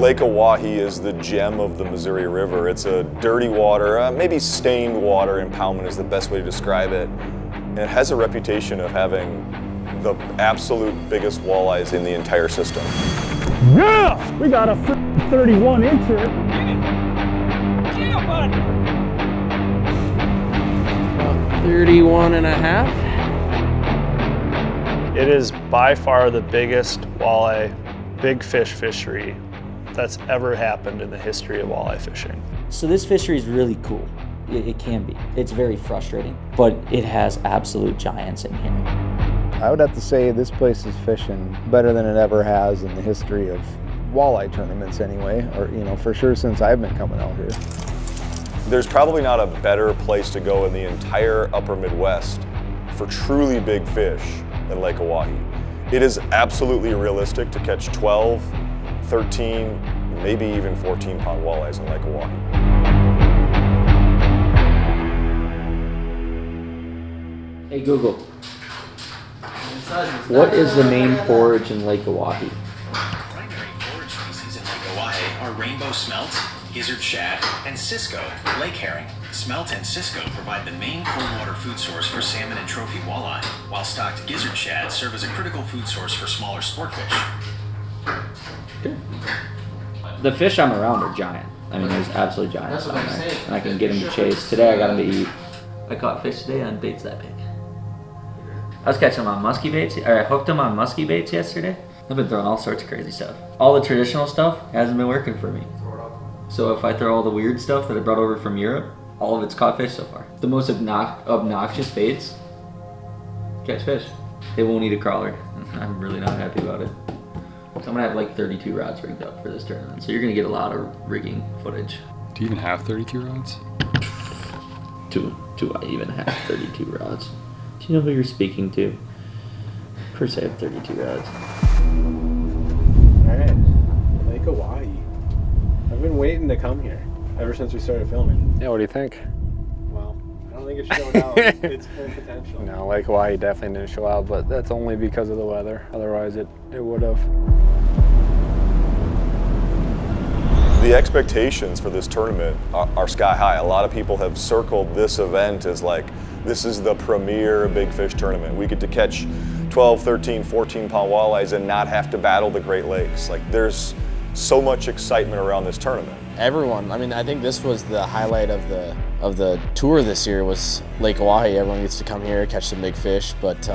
Lake Oahe is the gem of the Missouri River. It's a dirty water, maybe stained water impoundment is the best way to describe it. And it has a reputation of having the absolute biggest walleyes in the entire system. Yeah! We got a 31 incher. Yeah, bud! 31 and a half. It is by far the biggest walleye, big fish fishery that's ever happened in the history of walleye fishing. So this fishery is really cool. It can be. It's very frustrating, but it has absolute giants in here. I would have to say this place is fishing better than it ever has in the history of walleye tournaments anyway, or for sure since I've been coming out here. There's probably not a better place to go in the entire upper Midwest for truly big fish than Lake Oahe. It is absolutely realistic to catch 12, 13, maybe even 14-pound walleyes in Lake Oahe. Hey Google, what is the main forage in Lake Oahe? Primary forage species in Lake Oahe are rainbow smelt, gizzard shad, and cisco, lake herring. Smelt and cisco provide the main cold water food source for salmon and trophy walleye, while stocked gizzard shad serve as a critical food source for smaller sport fish. The fish I'm around are giant. I mean, there's absolutely giants on there, and I can get them to chase. Today I got them to eat. I caught fish today on baits that big. I was catching them on musky baits, or I hooked them on musky baits yesterday. I've been throwing all sorts of crazy stuff. All the traditional stuff hasn't been working for me. So if I throw all the weird stuff that I brought over from Europe, all of it's caught fish so far. The most obnoxious baits catch fish. They won't eat a crawler. I'm really not happy about it. So I'm gonna have like 32 rods rigged up for this tournament. So you're gonna get a lot of rigging footage. Do you even have 32 rods? Do I even have 32 rods? Do you know who you're speaking to? Of course I have 32 rods. Alright, Lake Oahe. I've been waiting to come here ever since we started filming. Yeah, what do you think? Well, I don't think it showed out its full potential. No, Lake Oahe definitely didn't show out, but that's only because of the weather. Otherwise, it would have. The expectations for this tournament are sky high. A lot of people have circled this event as like, this is the premier big fish tournament. We get to catch 12, 13, 14-pound walleyes and not have to battle the Great Lakes. Like, there's so much excitement around this tournament. Everyone, I mean, I think this was the highlight of the tour this year was Lake Oahe. Everyone gets to come here, catch some big fish, but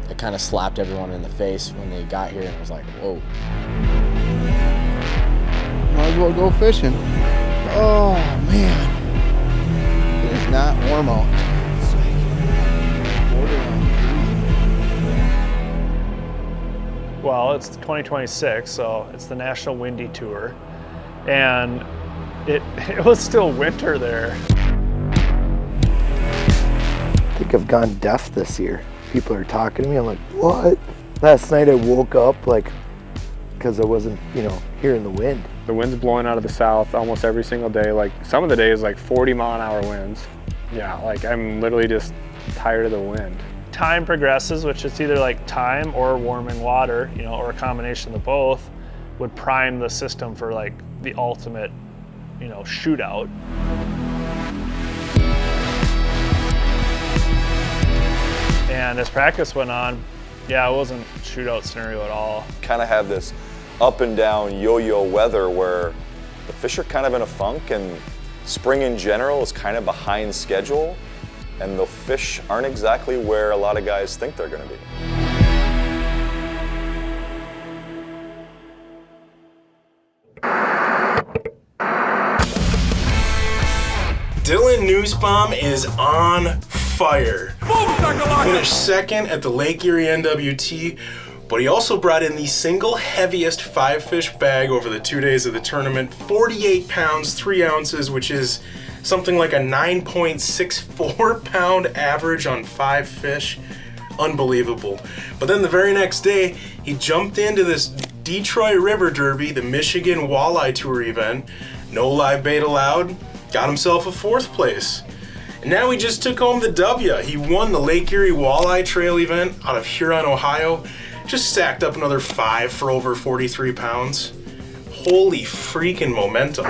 it kind of slapped everyone in the face when they got here and it was like, whoa. Might as well go fishing. Oh man, it is not warm out. It's like borderline freezing. Well, it's 2026, so it's the National Windy Tour, and it was still winter there. I think I've gone deaf this year. People are talking to me, I'm like, what? Last night I woke up like, because I wasn't, hearing the wind. The wind's blowing out of the south almost every single day. Like, some of the days, like 40-mile-an-hour winds. Yeah, like I'm literally just tired of the wind. Time progresses, which is either like time or warming water, or a combination of both, would prime the system for like the ultimate, shootout. And as practice went on, yeah, it wasn't a shootout scenario at all. Kind of have this up and down yo-yo weather where the fish are kind of in a funk, and spring in general is kind of behind schedule, and the fish aren't exactly where a lot of guys think they're going to be. Dylan Nussbaum is on fire. He finished second at the Lake Erie NWT, but he also brought in the single heaviest 5-fish bag over the 2 days of the tournament, 48 pounds, 3 ounces, which is something like a 9.64 pound average on 5 fish. Unbelievable. But then the very next day, he jumped into this Detroit River Derby, the Michigan Walleye Tour event. No live bait allowed. Got himself a 4th place. And now he just took home the W. He won the Lake Erie Walleye Trail event out of Huron, Ohio. Just stacked up another 5 for over 43 pounds. Holy freaking momentum.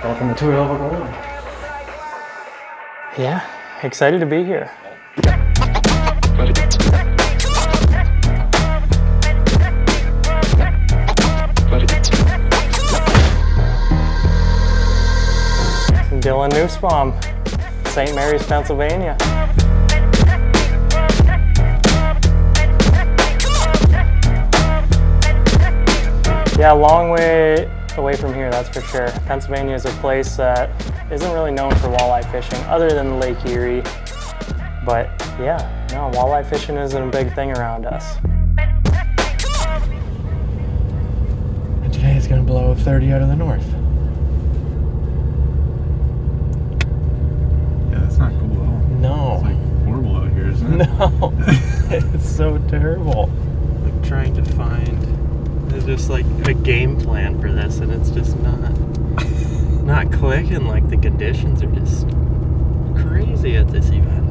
Welcome to Level Gold. Yeah, excited to be here. Dylan Nussbaum, St. Mary's, Pennsylvania. Yeah, a long way away from here, that's for sure. Pennsylvania is a place that isn't really known for walleye fishing other than Lake Erie. But yeah, no, walleye fishing isn't a big thing around us. And today it's gonna blow 30 out of the north. Yeah, that's not cool at all. No. It's like horrible out here, isn't it? No, it's so terrible. Like trying to find, there's just like a game plan for this, and it's just not clicking. Like the conditions are just crazy at this event.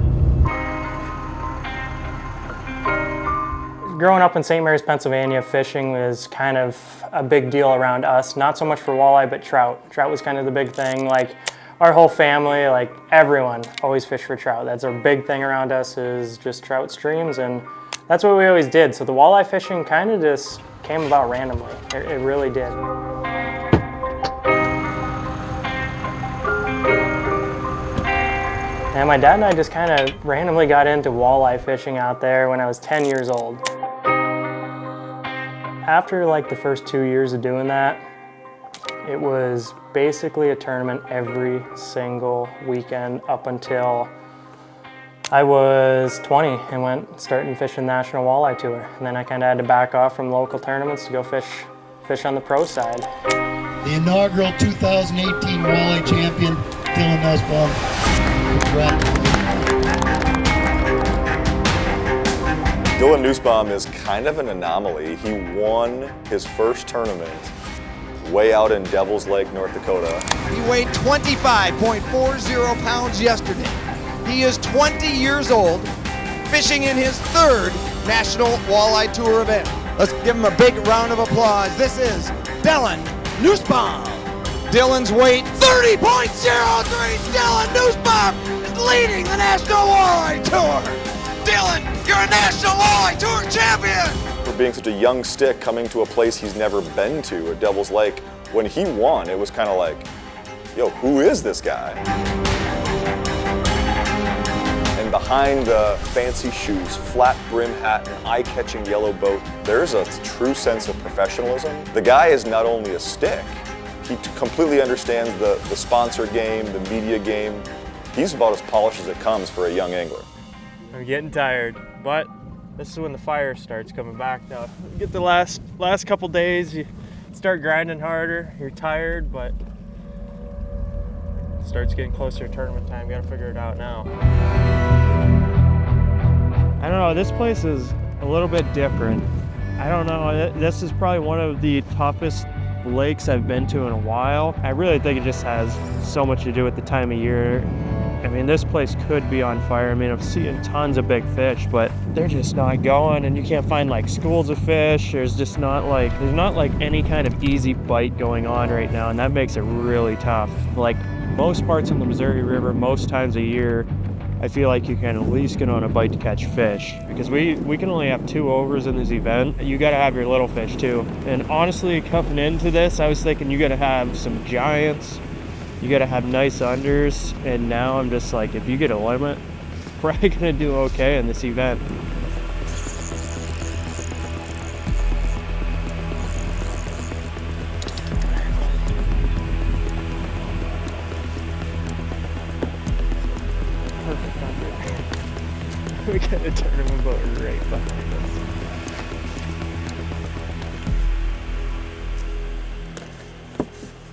Growing up in St. Mary's, Pennsylvania, fishing was kind of a big deal around us. Not so much for walleye, but trout. Trout was kind of the big thing. Like our whole family, like everyone, always fished for trout. That's our big thing around us, is just trout streams, and that's what we always did. So the walleye fishing kind of just came about randomly. It really did. And my dad and I just kind of randomly got into walleye fishing out there when I was 10 years old. After like the first 2 years of doing that, it was basically a tournament every single weekend up until I was 20 and started fishing National Walleye Tour. And then I kind of had to back off from local tournaments to go fish on the pro side. The inaugural 2018 Walleye champion, Dylan Nussbaum. Dylan Nussbaum is kind of an anomaly. He won his first tournament way out in Devil's Lake, North Dakota. He weighed 25.40 pounds yesterday. He is 20 years old, fishing in his third National Walleye Tour event. Let's give him a big round of applause. This is Dylan Nussbaum. Dylan's weight, 30.03. Dylan Nussbaum is leading the National Walleye Tour. Dylan, you're a National Walleye Tour champion. For being such a young stick coming to a place he's never been to at Devil's Lake, when he won, it was kind of like, yo, who is this guy? And behind the fancy shoes, flat brim hat, and eye-catching yellow boat, there's a true sense of professionalism. The guy is not only a stick, he completely understands the sponsor game, the media game. He's about as polished as it comes for a young angler. I'm getting tired, but this is when the fire starts coming back now. You get the last couple days, you start grinding harder, you're tired, but it starts getting closer to tournament time. You gotta figure it out now. I don't know, this place is a little bit different. I don't know, this is probably one of the toughest lakes I've been to in a while. I really think it just has so much to do with the time of year. I mean, this place could be on fire. I mean, I'm seeing tons of big fish, but they're just not going, and you can't find like schools of fish. There's not like any kind of easy bite going on right now, and that makes it really tough. Like most parts of the Missouri River, most times a year, I feel like you can at least get on a bite to catch fish, because we can only have 2 overs in this event. You gotta have your little fish too. And honestly, coming into this, I was thinking you gotta have some giants, you gotta have nice unders, and now I'm just like, if you get a limit, we're probably gonna do okay in this event. Perfect under. We got a tournament boat right behind us.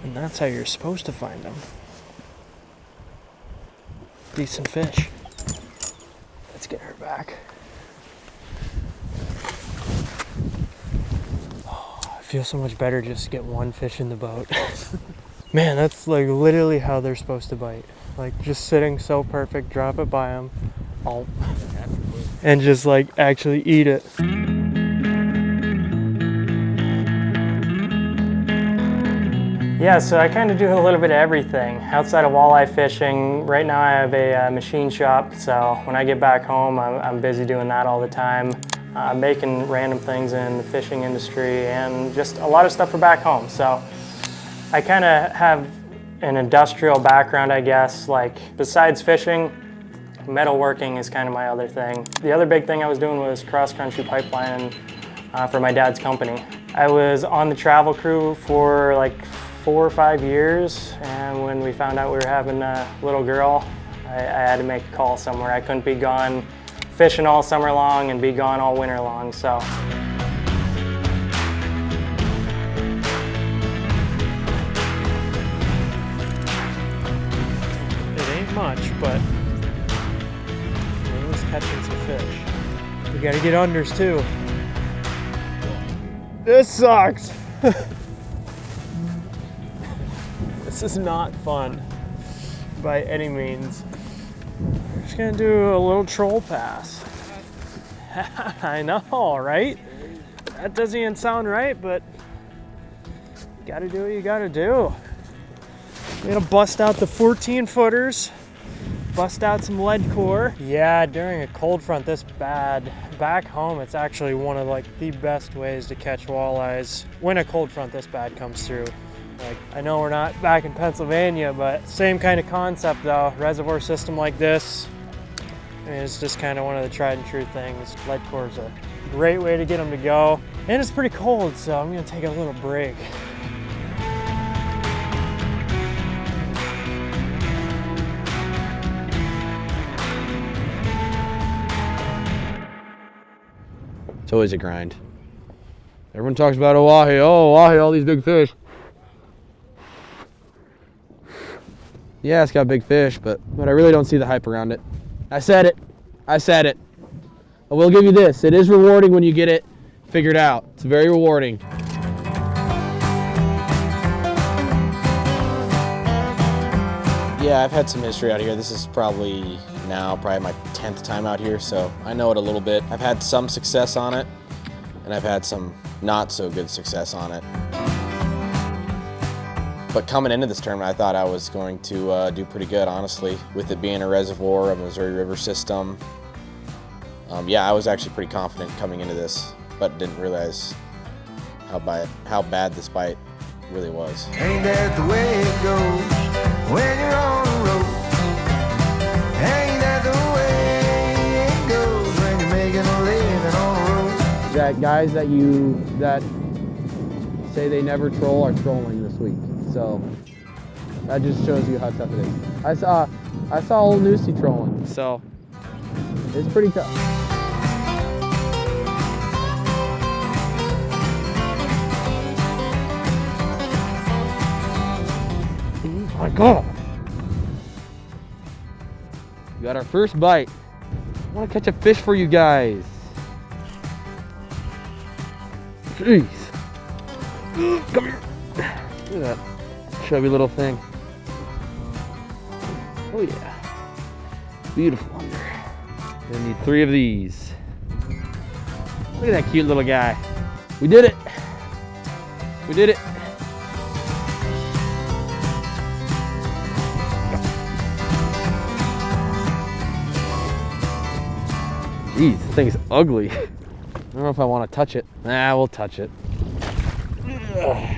And that's how you're supposed to find them. Decent fish. Let's get her back. Oh, I feel so much better just to get one fish in the boat. Man, that's like literally how they're supposed to bite. Like just sitting so perfect, drop it by them, and just like actually eat it. Yeah, so I kind of do a little bit of everything. Outside of walleye fishing, right now I have a machine shop, so when I get back home, I'm busy doing that all the time, making random things in the fishing industry and just a lot of stuff for back home. So I kind of have an industrial background, I guess. Like, besides fishing, metalworking is kind of my other thing. The other big thing I was doing was cross-country pipelining for my dad's company. I was on the travel crew for like 4 or 5 years, and when we found out we were having a little girl, I had to make a call somewhere. I couldn't be gone fishing all summer long and be gone all winter long, so. It ain't much, but we're just catching some fish. We gotta get unders too. This sucks. This is not fun by any means. We're just gonna do a little troll pass. I know, right? That doesn't even sound right, but you gotta do what you gotta do. I'm gonna bust out the 14 footers, bust out some lead core. Yeah, during a cold front this bad, back home it's actually one of like the best ways to catch walleyes when a cold front this bad comes through. Like, I know we're not back in Pennsylvania, but same kind of concept though. Reservoir system like this, I mean, it's just kind of one of the tried and true things. Lead core is a great way to get them to go. And it's pretty cold, so I'm gonna take a little break. It's always a grind. Everyone talks about Oahe. Oh, Oahe, all these big fish. Yeah, it's got big fish, but I really don't see the hype around it. I said it. I said it. I will give you this. It is rewarding when you get it figured out. It's very rewarding. Yeah, I've had some history out here. This is probably my 10th time out here, so I know it a little bit. I've had some success on it, and I've had some not so good success on it. But coming into this tournament, I thought I was going to do pretty good, honestly, with it being a reservoir, a Missouri River system. Yeah, I was actually pretty confident coming into this, but didn't realize how bad this bite really was. Ain't that the way it goes when you're on the road? Ain't that the way it goes when you're making a living on the road? That guys that say they never troll are trolling this week. So that just shows you how tough it is. I saw old Nussy trolling, so it's pretty tough. Oh my God! We got our first bite. I want to catch a fish for you guys. Jeez. Come here. Look at that chubby little thing. Oh yeah. Beautiful under. Gonna need 3 of these. Look at that cute little guy. We did it. We did it. Jeez, this thing's ugly. I don't know if I want to touch it. Nah, we'll touch it. Ugh.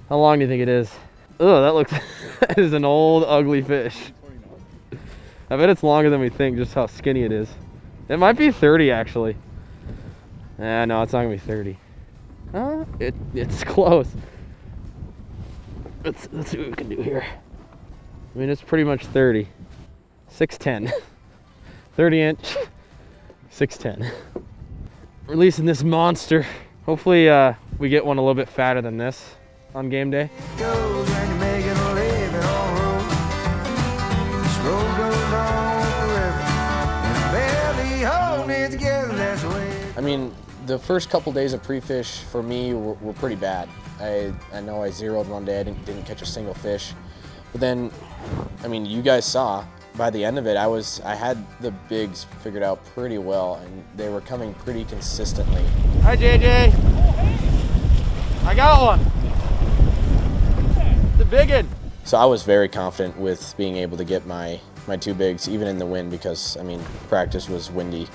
How long do you think it is? Oh, that looks, that is an old, ugly fish. I bet it's longer than we think, just how skinny it is. It might be 30, actually. No, it's not gonna be 30. It's close. Let's see what we can do here. I mean, it's pretty much 30. 6'10". 30-inch, 6'10". Releasing this monster. Hopefully we get one a little bit fatter than this on game day. I mean, the first couple days of pre-fish for me were pretty bad. I know I zeroed one day, I didn't catch a single fish. But then, I mean, you guys saw, by the end of it, I had the bigs figured out pretty well, and they were coming pretty consistently. Hi, JJ. I got one. a big one. So I was very confident with being able to get my two bigs, even in the wind, because, I mean, practice was windy.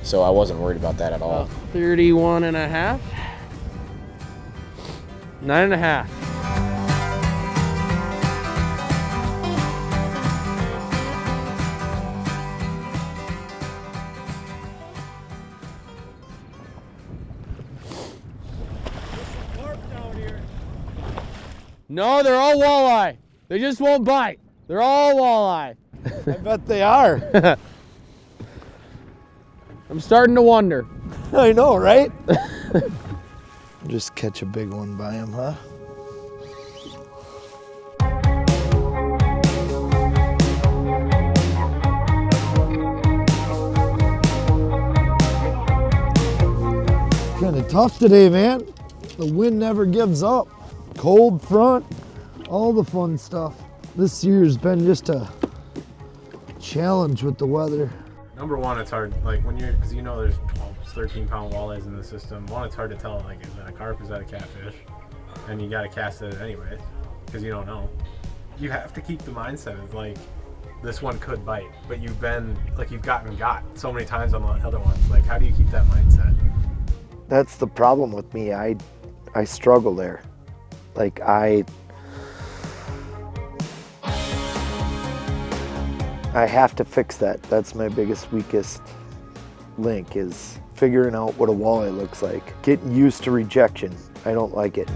So I wasn't worried about that at all. 31 and a half. 9 and a half. No, they're all walleye. They just won't bite. They're all walleye. I bet they are. I'm starting to wonder. I know, right? Just catch a big one by him, huh? Kind of tough today, man. The wind never gives up. Cold front, all the fun stuff. This year's been just a challenge with the weather. Number one, it's hard, like when you're, because you know there's 12, 13-pound walleyes in the system. One, it's hard to tell, like, is that a carp, is that a catfish? And you got to cast it anyway, because you don't know. You have to keep the mindset of, like, this one could bite, but you've been, like, you've got so many times on the other ones. Like, how do you keep that mindset? That's the problem with me. I struggle there. Like, I have to fix that. That's my biggest, weakest link, is figuring out what a walleye looks like. Getting used to rejection. I don't like it.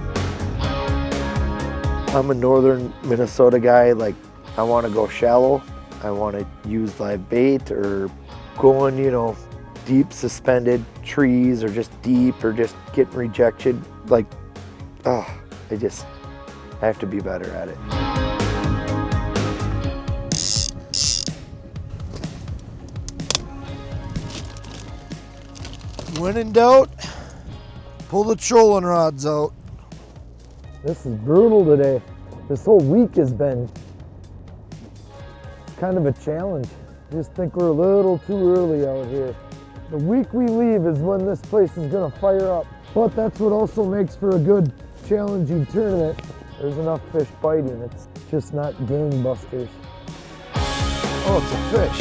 I'm a northern Minnesota guy. Like, I want to go shallow. I want to use live bait or going, you know, deep suspended trees, or just deep, or just getting rejection. Like, I have to be better at it. When in doubt, pull the trolling rods out. This is brutal today. This whole week has been kind of a challenge. I just think we're a little too early out here. The week we leave is when this place is gonna fire up. But that's what also makes for a good, challenging tournament. There's enough fish biting. It's just not gangbusters. Oh, it's a fish.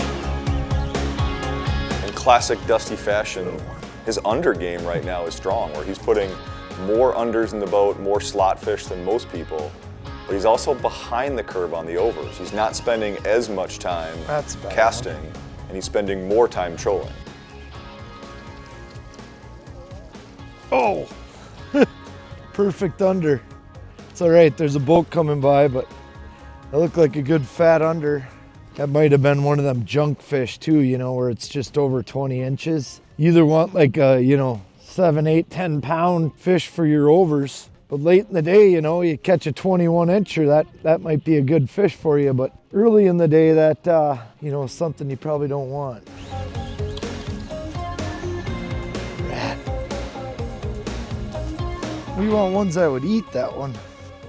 In classic Dusty fashion, his under game right now is strong, where he's putting more unders in the boat, more slot fish than most people, but he's also behind the curve on the overs. He's not spending as much time casting, and he's spending more time trolling. Oh, perfect under. It's all right, there's a boat coming by, but that looked like a good fat under. That might have been one of them junk fish too, you know, where it's just over 20 inches. You either want like a, you know, 7, 8, 10 pound fish for your overs, but late in the day, you know, you catch a 21 incher, that might be a good fish for you, but early in the day, that, you know, is something you probably don't want. Rat. We want ones that would eat that one.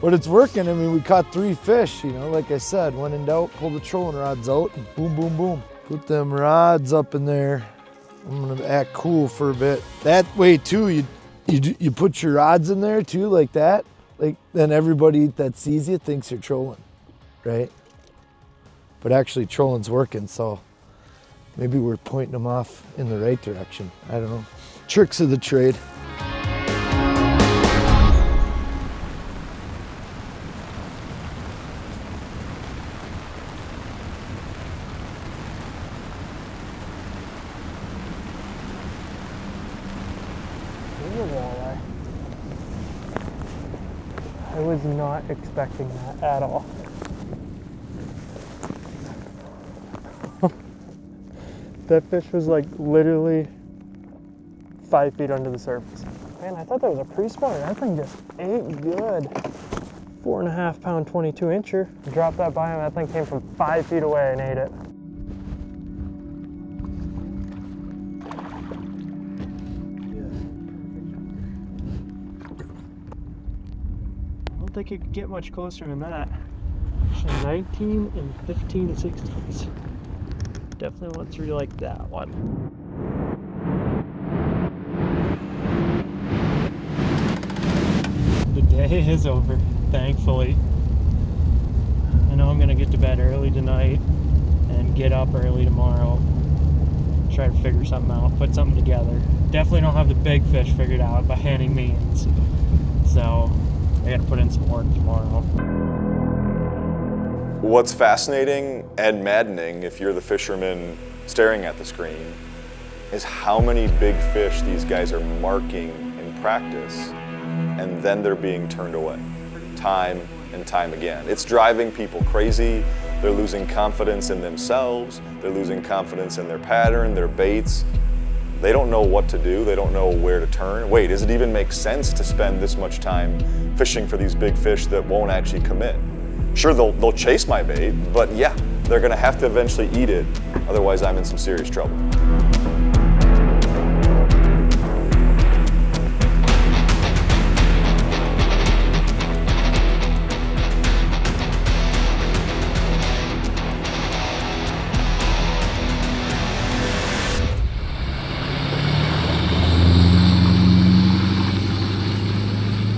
But it's working. I mean, we caught 3 fish, you know, like I said, when in doubt, pull the trolling rods out and boom, boom, boom. Put them rods up in there. I'm gonna act cool for a bit. That way too, you put your rods in there too, like that. Like, then everybody that sees you thinks you're trolling, right? But actually trolling's working, so maybe we're pointing them off in the right direction. I don't know. Tricks of the trade. I was not expecting that at all. That fish was like literally 5 feet under the surface. Man, I thought that was a pre-spawner. That thing just ate good. 4.5 pound 22 incher. Dropped that by him. That thing came from 5 feet away and ate it. I don't think it could get much closer than that. 19 and 15 and 16s. Definitely went through like that one. The day is over, thankfully. I know I'm gonna get to bed early tonight and get up early tomorrow. Try to figure something out, put something together. Definitely don't have the big fish figured out by any means. So I gotta put in some work tomorrow. What's fascinating and maddening, if you're the fisherman staring at the screen, is how many big fish these guys are marking in practice, and then they're being turned away time and time again. It's driving people crazy. They're losing confidence in themselves. They're losing confidence in their pattern, their baits. They don't know what to do. They don't know where to turn. Wait, does it even make sense to spend this much time fishing for these big fish that won't actually commit? Sure, they'll chase my bait, but yeah, they're gonna have to eventually eat it. Otherwise, I'm in some serious trouble.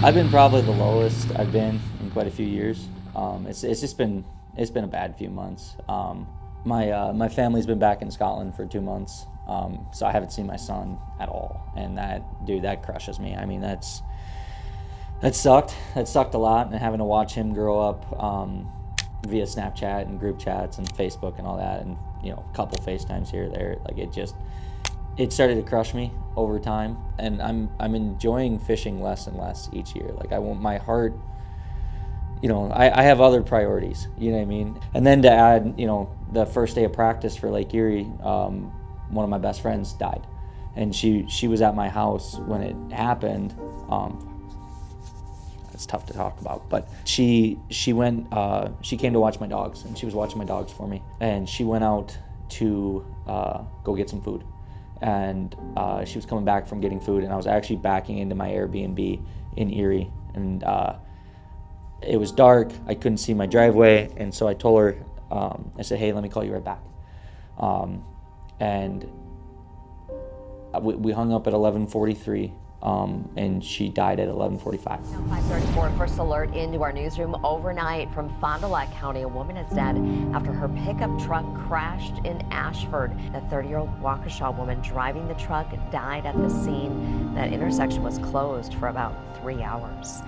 I've been probably the lowest I've been in quite a few years. It's been a bad few months. My family's been back in Scotland for 2 months, so I haven't seen my son at all, and that crushes me. I mean, that sucked. That sucked a lot, and having to watch him grow up via Snapchat and group chats and Facebook and all that, and a couple FaceTimes here or there, like it started to crush me over time, and I'm enjoying fishing less and less each year. Like I want my heart, I have other priorities, you know what I mean? And then to add, the first day of practice for Lake Erie, one of my best friends died, and she was at my house when it happened. It's tough to talk about, but she came to watch my dogs, and she was watching my dogs for me, and she went out to go get some food. And she was coming back from getting food, and I was actually backing into my Airbnb in Erie, and it was dark. I couldn't see my driveway, and so I told her, I said, "Hey, let me call you right back." And we hung up at 11:43, and she died at 11:45. 5:34, first alert into our newsroom overnight from Fond du Lac County. A woman is dead after her pickup truck crashed in Ashford. The 30-year-old Waukesha woman driving the truck died at the scene. That intersection was closed for about 3 hours.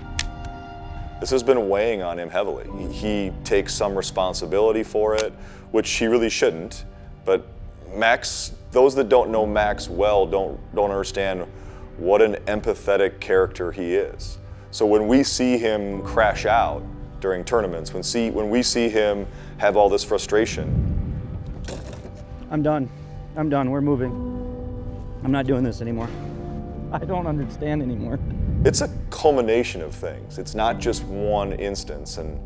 This has been weighing on him heavily. He takes some responsibility for it, which he really shouldn't. But Max, those that don't know Max well don't understand what an empathetic character he is. So when we see him crash out during tournaments, when we see him have all this frustration. I'm done. We're moving. I'm not doing this anymore. I don't understand anymore. It's a culmination of things. It's not just one instance, and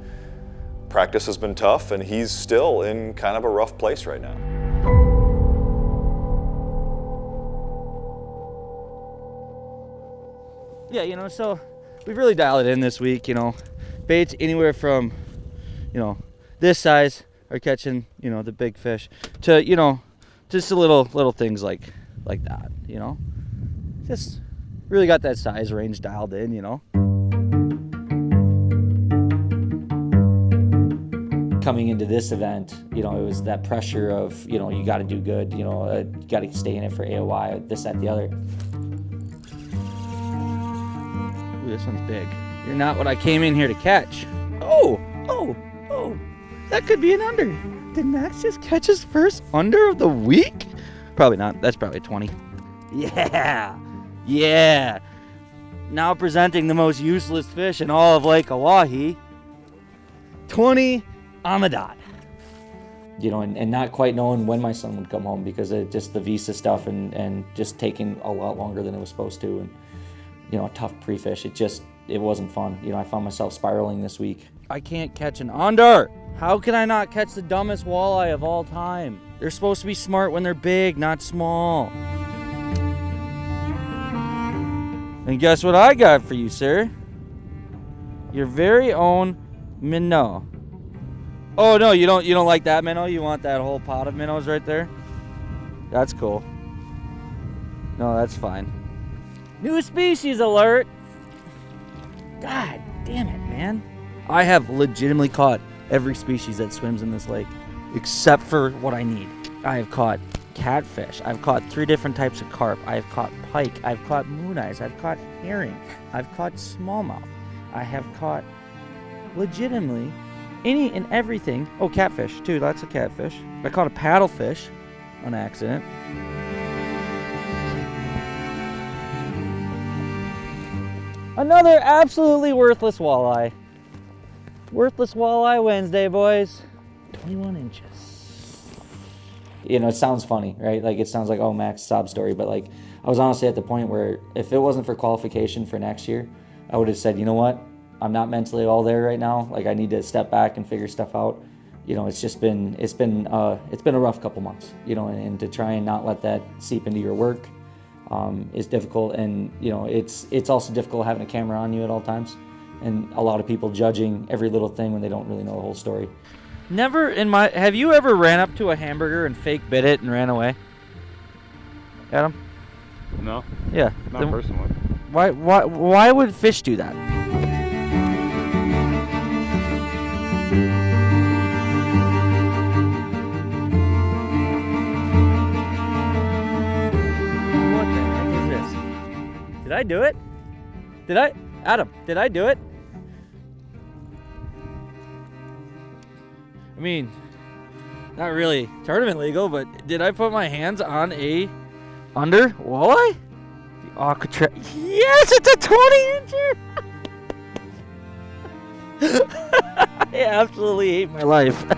practice has been tough, and he's still in kind of a rough place right now. Yeah, so we've really dialed it in this week, baits anywhere from, this size are catching, the big fish to, just the little things like that, just really got that size range dialed in, Coming into this event, it was that pressure of, you got to do good, you got to stay in it for AOY, this, that, the other. Ooh, this one's big. You're not what I came in here to catch. Oh, that could be an under. Did Max just catch his first under of the week? Probably not. That's probably 20. Yeah. Now presenting the most useless fish in all of Lake Oahe. 20 on the dot. And not quite knowing when my son would come home because of just the visa stuff and just taking a lot longer than it was supposed to. And, a tough pre-fish. It wasn't fun. I found myself spiraling this week. I can't catch an under. How can I not catch the dumbest walleye of all time? They're supposed to be smart when they're big, not small. And guess what I got for you, sir? Your very own minnow. Oh no, you don't like that minnow? You want that whole pot of minnows right there? That's cool. No, that's fine. New species alert! God damn it, man. I have legitimately caught every species that swims in this lake, except for what I need. I have caught catfish. I've caught 3 different types of carp. I've caught pike. I've caught moon eyes. I've caught herring. I've caught smallmouth. I have caught legitimately any and everything. Oh, catfish too. Lots of catfish. I caught a paddlefish on accident. Another absolutely worthless walleye. Worthless walleye Wednesday, boys. 21 inches. You know, it sounds funny, right? Like, it sounds like, oh, Max, sob story. But, like, I was honestly at the point where if it wasn't for qualification for next year, I would have said, you know what? I'm not mentally all there right now. Like, I need to step back and figure stuff out. You know, it's been a rough couple months, you know, and to try and not let that seep into your work is difficult. And, you know, it's also difficult having a camera on you at all times and a lot of people judging every little thing when they don't really know the whole story. Have you ever ran up to a hamburger and fake bit it and ran away? Adam? No. Yeah. Not personally. Why would fish do that? What the heck is this? Did I do it? Adam, did I do it? I mean, not really tournament legal, but did I put my hands on a under walleye? The Aquatraction. Yes, it's a 20-incher! I absolutely hate my life.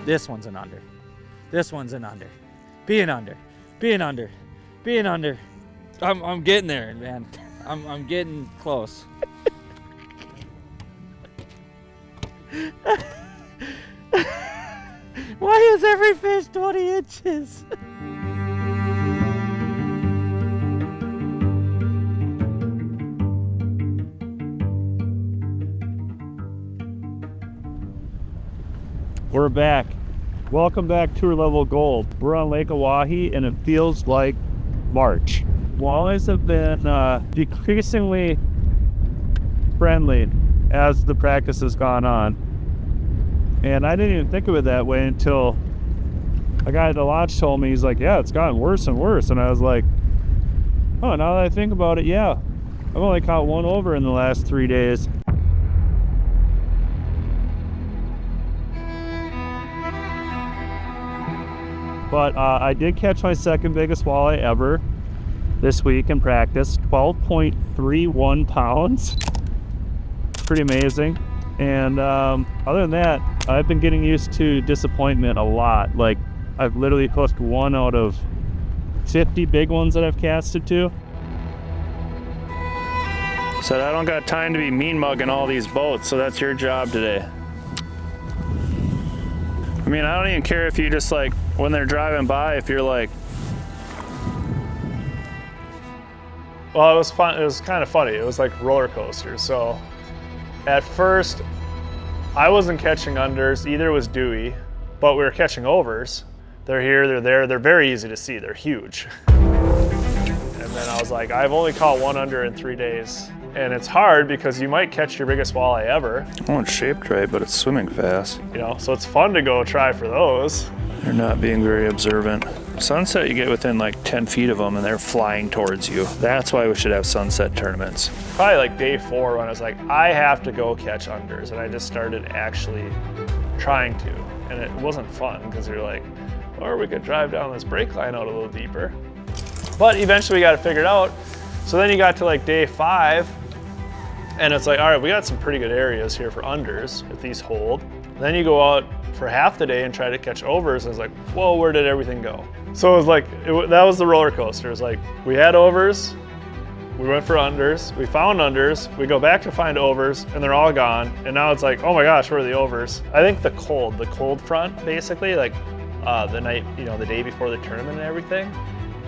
This one's an under. This one's an under. Be an under. Be an under. Be an under. I'm getting there, man. I'm getting close. Why is every fish 20 inches? We're back. Welcome back to Tour Level Gold. We're on Lake Oahe and it feels like March. Walleyes have been decreasingly friendly as the practice has gone on. And I didn't even think of it that way until a guy at the lodge told me, he's like, yeah, it's gotten worse and worse. And I was like, oh, now that I think about it, yeah. I've only caught one over in the last 3 days. But I did catch my second biggest walleye ever this week in practice, 12.31 pounds. Pretty amazing. And other than that, I've been getting used to disappointment a lot. Like, I've literally hooked 1 out of 50 big ones that I've casted to. Said I don't got time to be mean mugging all these boats, so that's your job today. I mean, I don't even care if you just, like, when they're driving by, if you're like, well, it was fun. It was kind of funny. It was like Rollercoaster. So at first, I wasn't catching unders. Either was Dewey, but we were catching overs. They're here, they're there. They're very easy to see. They're huge. And then I was like, I've only caught 1 under in 3 days. And it's hard because you might catch your biggest walleye ever. Oh, it's shaped right, but it's swimming fast. You know, so it's fun to go try for those. They're not being very observant. Sunset, you get within like 10 feet of them and they're flying towards you. That's why we should have sunset tournaments. Probably like day 4 when I was like, I have to go catch unders. And I just started actually trying to. And it wasn't fun because you're like, or we could drive down this brake line out a little deeper. But eventually we got it figured out. So then you got to like day 5 and it's like, all right, we got some pretty good areas here for unders if these hold. Then you go out for half the day and try to catch overs. And it's like, whoa, where did everything go? So it was like, that was the roller coaster. It was like, we had overs, we went for unders, we found unders, we go back to find overs, and they're all gone. And now it's like, oh my gosh, where are the overs? I think the cold front, basically, like the night, you know, the day before the tournament and everything.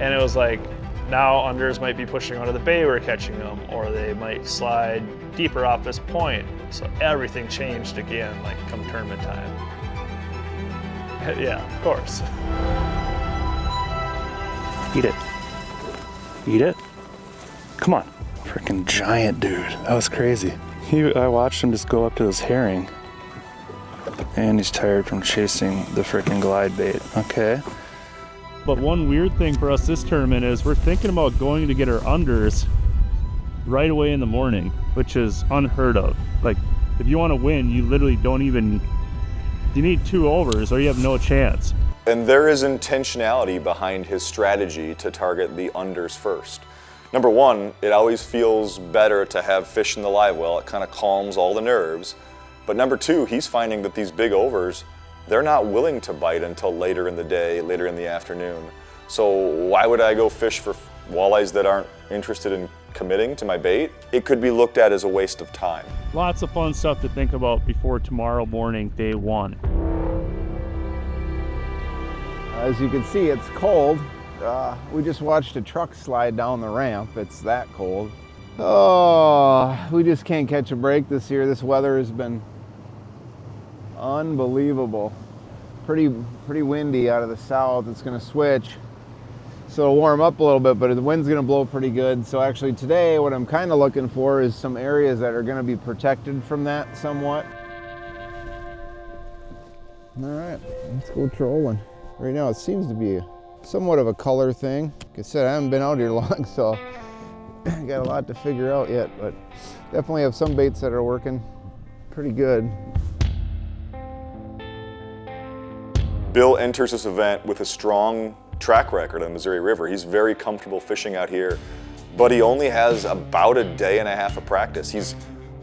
And it was like, now unders might be pushing onto the bay we're catching them, or they might slide deeper off this point. So everything changed again, like come tournament time. Yeah, of course. Eat it. Eat it. Come on. Freaking giant dude. That was crazy. I watched him just go up to this herring. And he's tired from chasing the freaking glide bait. Okay. But one weird thing for us this tournament is we're thinking about going to get our unders right away in the morning, which is unheard of. Like, if you want to win, you literally don't even, you need 2 overs or you have no chance. And there is intentionality behind his strategy to target the unders first. Number one, it always feels better to have fish in the live well. It kind of calms all the nerves. But number two, he's finding that these big overs, they're not willing to bite until later in the day, later in the afternoon. So why would I go fish for walleyes that aren't interested in committing to my bait? It could be looked at as a waste of time. Lots of fun stuff to think about before tomorrow morning, day 1. As you can see, it's cold. We just watched a truck slide down the ramp. It's that cold. Oh, we just can't catch a break this year. This weather has been unbelievable. Pretty windy out of the south. It's going to switch, so it'll warm up a little bit, but the wind's going to blow pretty good. So actually today, what I'm kind of looking for is some areas that are going to be protected from that somewhat. All right, let's go trolling. Right now, it seems to be somewhat of a color thing. Like I said, I haven't been out here long, so I got a lot to figure out yet, but definitely have some baits that are working pretty good. Bill enters this event with a strong track record on the Missouri River. He's very comfortable fishing out here, but he only has about a day and a half of practice. He's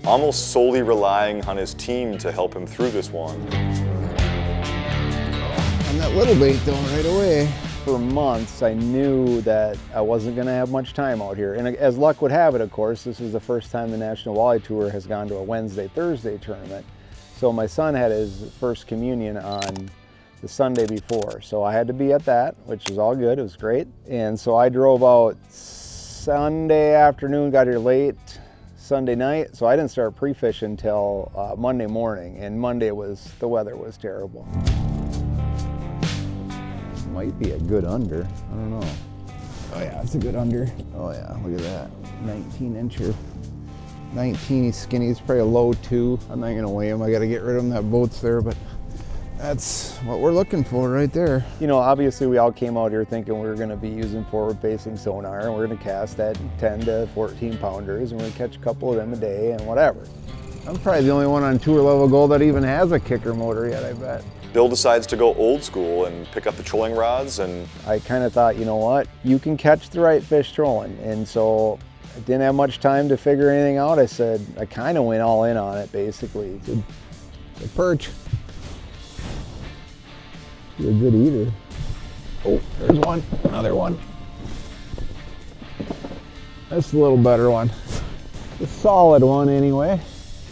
almost solely relying on his team to help him through this one. On that little bait though, right away. For months, I knew that I wasn't going to have much time out here. And as luck would have it, of course, this is the first time the National Walleye Tour has gone to a Wednesday-Thursday tournament. So my son had his first communion on the Sunday before. So I had to be at that, which is all good. It was great. And so I drove out Sunday afternoon, got here late Sunday night. So I didn't start pre-fishing until Monday morning. And Monday the weather was terrible. Might be a good under. I don't know. Oh yeah, it's a good under. Oh yeah, look at that. 19-incher. 19, he's skinny. He's probably a low 2. I'm not gonna weigh him. I gotta get rid of him. That boat's there, but that's what we're looking for right there. You know, obviously we all came out here thinking we were gonna be using forward-facing sonar and we're gonna cast at 10 to 14 pounders and we're gonna catch a couple of them a day and whatever. I'm probably the only one on tour level gold that even has a kicker motor yet, I bet. Bill decides to go old school and pick up the trolling rods, and I kind of thought, you know what, you can catch the right fish trolling. And so I didn't have much time to figure anything out. I said, I kind of went all in on it basically. It's a perch. You're a good eater. Oh, there's one, another one. That's a little better one. A solid one anyway.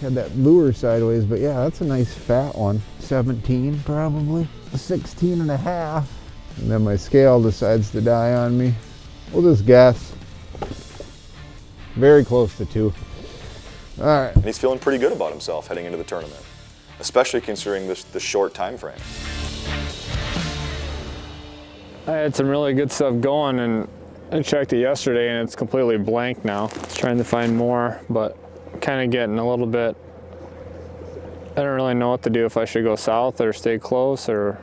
Had that lure sideways, but yeah, that's a nice fat one. 17 probably, a 16 and a half. And then my scale decides to die on me. We'll just guess. Very close to 2. All right. And he's feeling pretty good about himself heading into the tournament, especially considering the short time frame. I had some really good stuff going, and I checked it yesterday and it's completely blank now. Trying to find more, but kind of getting a little bit, I don't really know what to do, if I should go south or stay close, or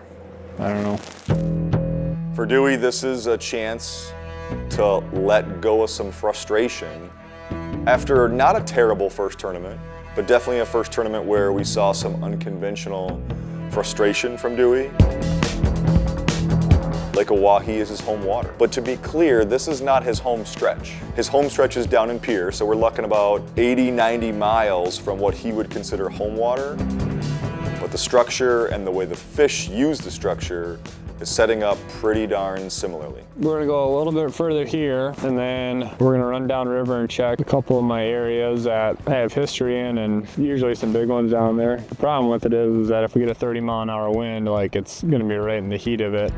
I don't know. For Dewey, this is a chance to let go of some frustration after not a terrible first tournament, but definitely a first tournament where we saw some unconventional frustration from Dewey. Lake Oahe is his home water. But to be clear, this is not his home stretch. His home stretch is down in Pierre, so we're looking about 80, 90 miles from what he would consider home water. But the structure and the way the fish use the structure is setting up pretty darn similarly. We're gonna go a little bit further here, and then we're gonna run down river and check a couple of my areas that I have history in, and usually some big ones down there. The problem with it is that if we get a 30-mile-an-hour wind, like, it's gonna be right in the heat of it.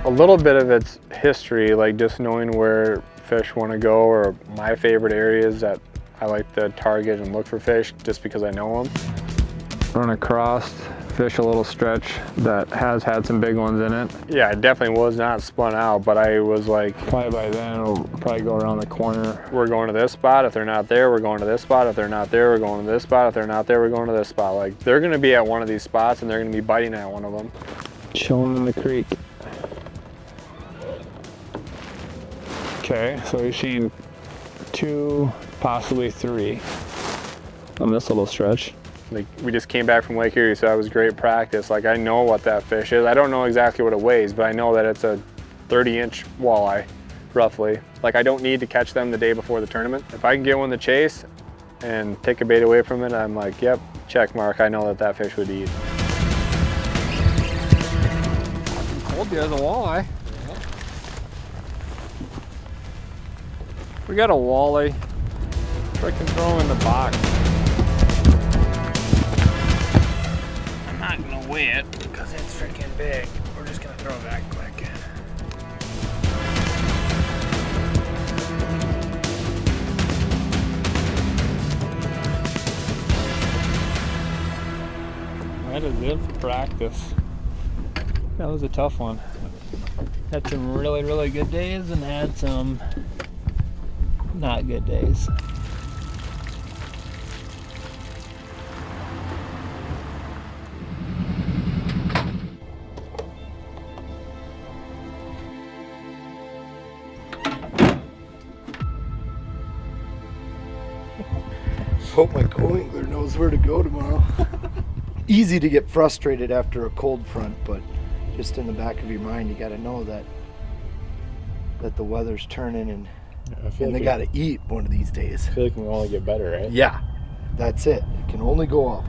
A little bit of it's history, like just knowing where fish want to go, or my favorite areas that I like to target and look for fish just because I know them. Run across fish a little stretch that has had some big ones in it. Yeah, it definitely was not spun out, but I was like, Probably by then it'll probably go around the corner. we're going to this spot. If they're not there, we're going to this spot. If they're not there, we're going to this spot. If they're not there, we're going to this spot. Like, they're going to be at one of these spots and they're going to be biting at one of them. Chilling in the creek. Okay, so we've seen 2, possibly 3 on this little stretch. Like, we just came back from Lake Erie, so that was great practice. Like, I know what that fish is. I don't know exactly what it weighs, but I know that it's a 30-inch walleye, roughly. Like, I don't need to catch them the day before the tournament. If I can get one to chase and take a bait away from it, I'm like, yep, check mark. I know that that fish would eat. Told you, there's a walleye. We got a walleye. Freaking throw him in the box. I'm not gonna weigh it because it's freaking big. We're just gonna throw it back quick. That is it for practice. That was a tough one. Had some really, really good days and had some not good days. Hope my co-angler knows where to go tomorrow. Easy to get frustrated after a cold front, but just in the back of your mind, you got to know that the weather's turning and they got to eat one of these days. I feel like we can only get better, right? Yeah, that's it. It can only go up.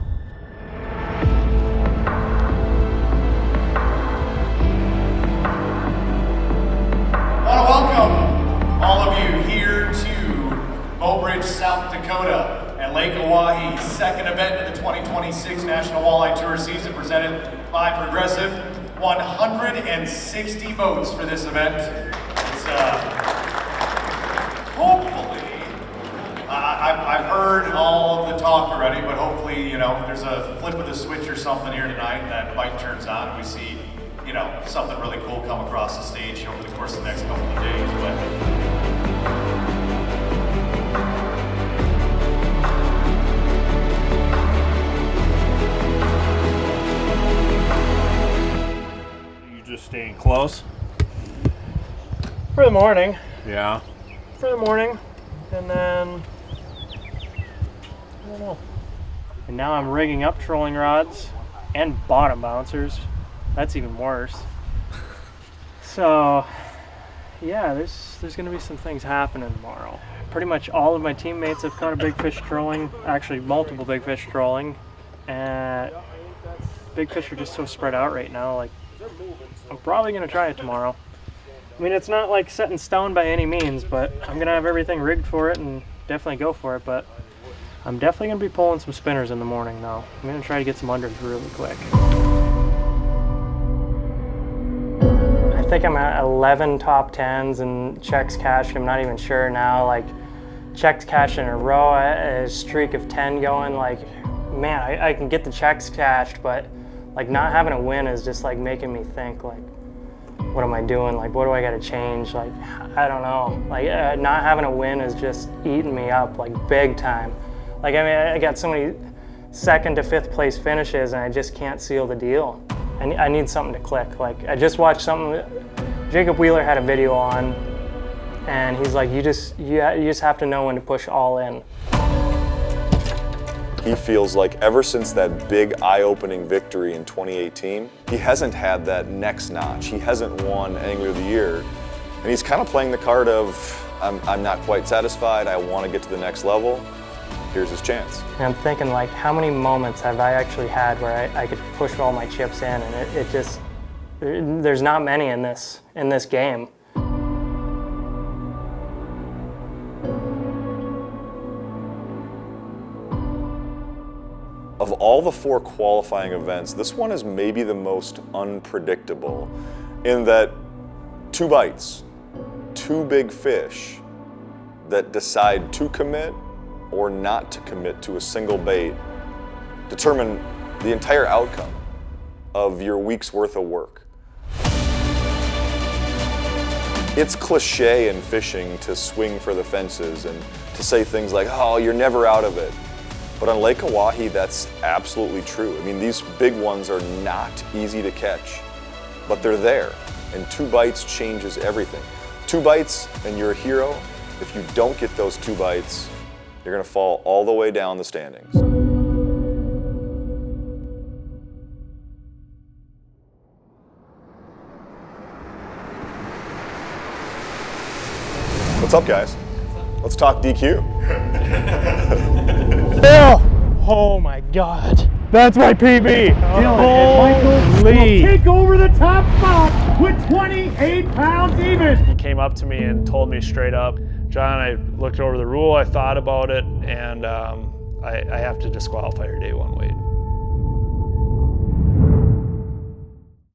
I want to welcome all of you here to Bow Bridge, South Dakota, and Lake Oahe, second event of the 2026 National Walleye Tour season, presented by Progressive. 160 boats for this event. It's hopefully, I've heard all of the talk already, but hopefully, you know, there's a flip of the switch or something here tonight, and that bike turns on. We see, you know, something really cool come across the stage over the course of the next couple of days. But Just staying close? For the morning. Yeah. For the morning. And then, I don't know. And now I'm rigging up trolling rods and bottom bouncers. That's even worse. So, yeah, there's gonna be some things happening tomorrow. Pretty much all of my teammates have caught a big fish trolling, actually multiple big fish trolling. And big fish are just so spread out right now. Like, I'm probably gonna try it tomorrow. I mean, it's not like set in stone by any means, but I'm gonna have everything rigged for it and definitely go for it. But I'm definitely gonna be pulling some spinners in the morning though. I'm gonna try to get some unders really quick. I think I'm at 11 top 10s and checks cashed. I'm not even sure now. Like, checks cashed in a row, a streak of 10 going. Like, man, I can get the checks cashed, but like not having a win is just like making me think like, what am I doing? Like, what do I got to change? Like, I don't know. Like, not having a win is just eating me up like big time. Like, I mean, I got so many 2nd to 5th place finishes and I just can't seal the deal. I need something to click. Like, I just watched something, Jacob Wheeler had a video on and he's like, you just have to know when to push all in. He feels like ever since that big eye-opening victory in 2018, he hasn't had that next notch. He hasn't won Angler of the Year. And he's kind of playing the card of, I'm not quite satisfied, I want to get to the next level. Here's his chance. And I'm thinking like, how many moments have I actually had where I could push all my chips in and it just, there's not many in this game. Of all the 4 qualifying events, this one is maybe the most unpredictable in that 2 bites, 2 big fish that decide to commit or not to commit to a single bait determine the entire outcome. of your week's worth of work. It's cliche in fishing to swing for the fences and to say things like, oh, you're never out of it. But on Lake Oahe, that's absolutely true. I mean, these big ones are not easy to catch, but they're there. And 2 bites changes everything. 2 bites and you're a hero. If you don't get those 2 bites, you're gonna fall all the way down the standings. What's up, guys? Let's talk DQ. Oh my God. That's my PB. Holy. Will take over the top spot with 28 pounds even. He came up to me and told me straight up, John, I looked over the rule, I thought about it, and I have to disqualify your day 1 weight.